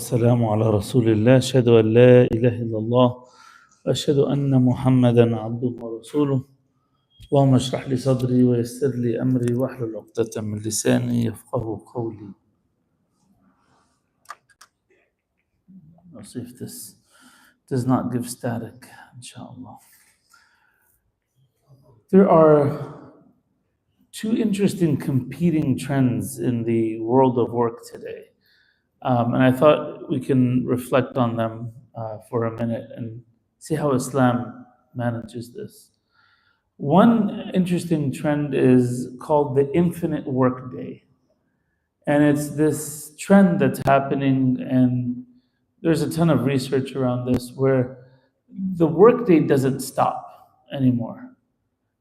والسلام على رسول الله أشهد أن لا إله إلا الله وأشهد أن محمدا عبده ورسوله اللهم اشرح لي صدري ويسر لي أمري واحلل عقدة من لساني يفقه قولي. I'll see if this does not give static, inshallah. There are two interesting competing trends in the world of work today. And I thought we can reflect on them for a minute and see how Islam manages this. One interesting trend is called the infinite workday. And it's this trend that's happening, and there's a ton of research around this, where the workday doesn't stop anymore.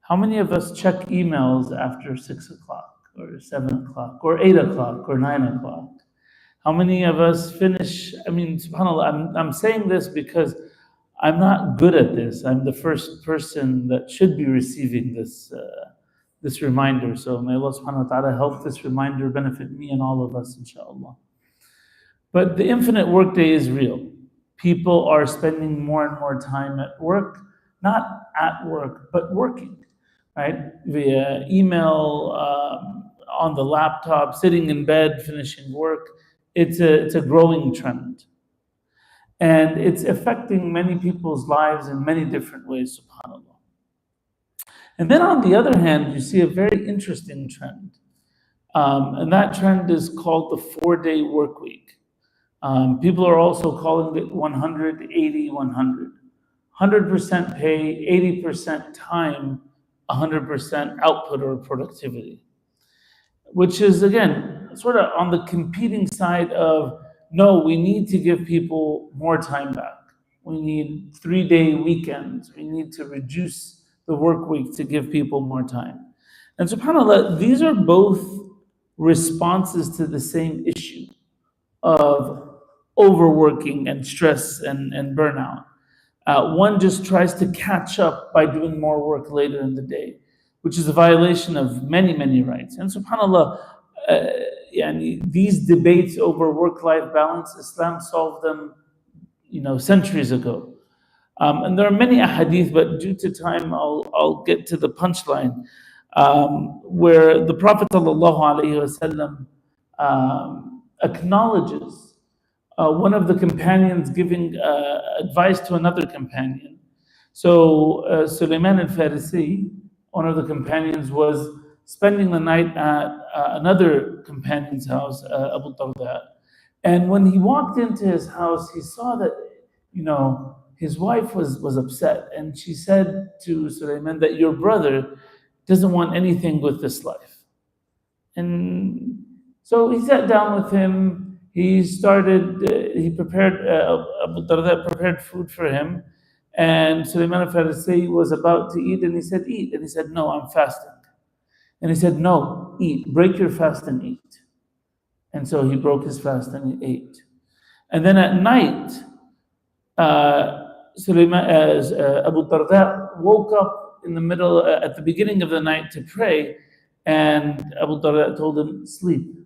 How many of us check emails after 6 o'clock or 7 o'clock or 8 o'clock or 9 o'clock? How many of us finish? I mean, subhanAllah, I'm saying this because I'm not good at this. I'm the first person that should be receiving this reminder. So may Allah subhanahu wa ta'ala help this reminder benefit me and all of us, inshallah. But the infinite workday is real. People are spending more and more time at work, not at work, but working, right? Via email, on the laptop, sitting in bed, finishing work. It's a growing trend. And it's affecting many people's lives in many different ways, subhanAllah. And then on the other hand, you see a very interesting trend. And that trend is called the 4-day work week. People are also calling it 100-80-100. 100% pay, 80% time, 100% output or productivity. Which is, again, sort of on the competing side of, no, we need to give people more time back. We need 3-day weekends. We need to reduce the work week to give people more time. And subhanAllah, these are both responses to the same issue of overworking and stress and burnout. One just tries to catch up by doing more work later in the day, which is a violation of many, many rights. And subhanAllah, these debates over work-life balance, Islam solved them, centuries ago. And there are many ahadith, but due to time, I'll get to the punchline, where the Prophet ﷺ acknowledges one of the companions giving advice to another companion. So Salman al-Farisi, one of the companions, was spending the night at another companion's house, Abu Darda. And when he walked into his house, he saw that, his wife was upset. And she said to Sulaiman that your brother doesn't want anything with this life. And so he sat down with him. He prepared, Abu Darda prepared food for him. And Sulaiman al-Farisi was about to eat, and he said, eat. And he said, no, I'm fasting. And he said, no, eat. Break your fast and eat. And so he broke his fast and he ate. And then at night, Abu Darda woke up in the middle, at the beginning of the night to pray, and Abu Darda told him, sleep.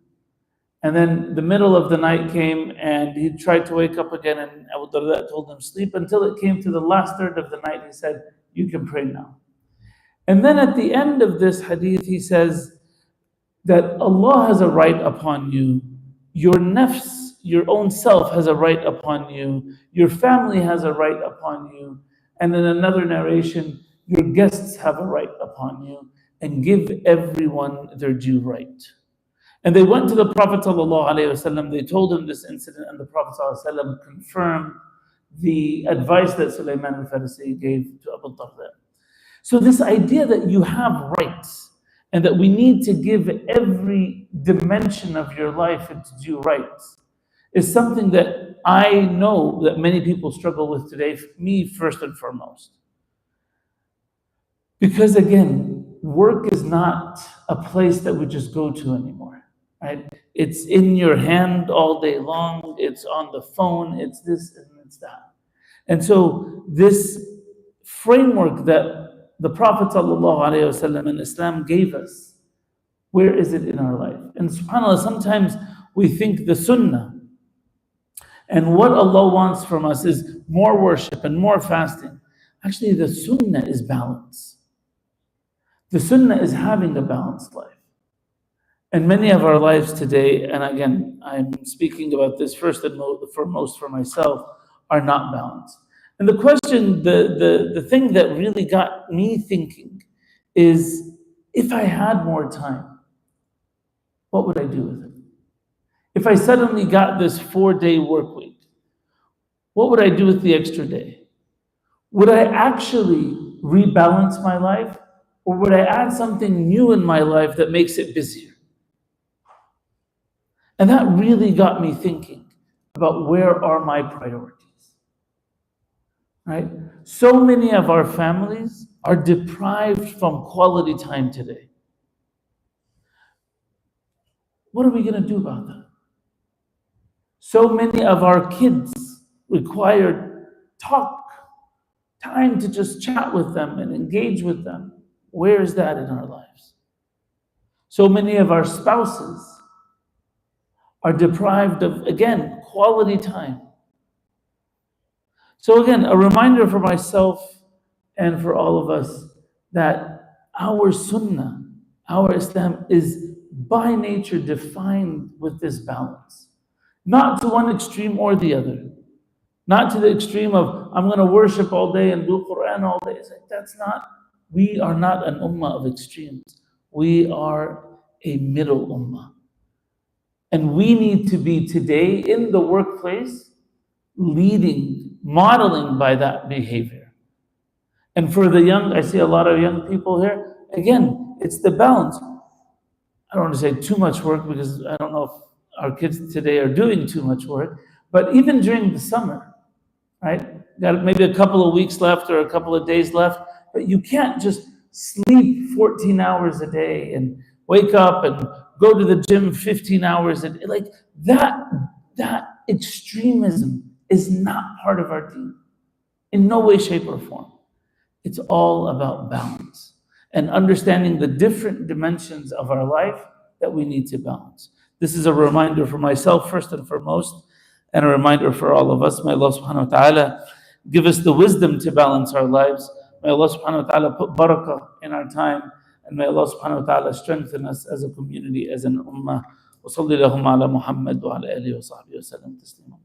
And then the middle of the night came, and he tried to wake up again, and Abu Darda told him, sleep, until it came to the last third of the night. He said, you can pray now. And then at the end of this hadith, he says that Allah has a right upon you, your nafs, your own self has a right upon you, your family has a right upon you, and in another narration, your guests have a right upon you, and give everyone their due right. And they went to the Prophet ﷺ, they told him this incident, and the Prophet ﷺ confirmed the advice that Sulaiman al-Farisi gave to Abu Darda. So this idea that you have rights, and that we need to give every dimension of your life its due rights, is something that I know that many people struggle with today, me first and foremost. Because again, work is not a place that we just go to anymore, right? It's in your hand all day long, it's on the phone, it's this and it's that. And so this framework that the Prophet ﷺ and Islam gave us, where is it in our life? And subhanAllah, sometimes we think the sunnah And what Allah wants from us is more worship and more fasting. Actually, the sunnah is balance. The sunnah is having a balanced life. And many of our lives today, and again, I'm speaking about this first and foremost for myself, are not balanced. And the question, the thing that really got me thinking is, if I had more time, what would I do with it? If I suddenly got this 4-day work week, what would I do with the extra day? Would I actually rebalance my life, or would I add something new in my life that makes it busier? And that really got me thinking about where are my priorities, right? So many of our families are deprived from quality time today. What are we going to do about that? So many of our kids require time to just chat with them and engage with them. Where is that in our lives? So many of our spouses are deprived of, again, quality time. So again, a reminder for myself and for all of us that our sunnah, our Islam is by nature defined with this balance. Not to one extreme or the other. Not to the extreme of, I'm going to worship all day and do Quran all day. It's like, we are not an ummah of extremes. We are a middle ummah. And we need to be today in the workplace leading, modeling by that behavior. And for the young, I see a lot of young people here. Again, it's the balance. I don't want to say too much work because I don't know if our kids today are doing too much work. But even during the summer, right? Got maybe a couple of weeks left or a couple of days left, but you can't just sleep 14 hours a day and wake up and go to the gym 15 hours a day. Like that extremism is not part of our deen in no way, shape, or form. It's all about balance and understanding the different dimensions of our life that we need to balance. This is a reminder for myself, first and foremost, and a reminder for all of us. May Allah subhanahu wa ta'ala give us the wisdom to balance our lives. May Allah subhanahu wa ta'ala put barakah in our time. And may Allah subhanahu wa ta'ala strengthen us as a community, as an ummah. وصلى اللهم على محمد وعلى آله وصحبه وسلم تسليما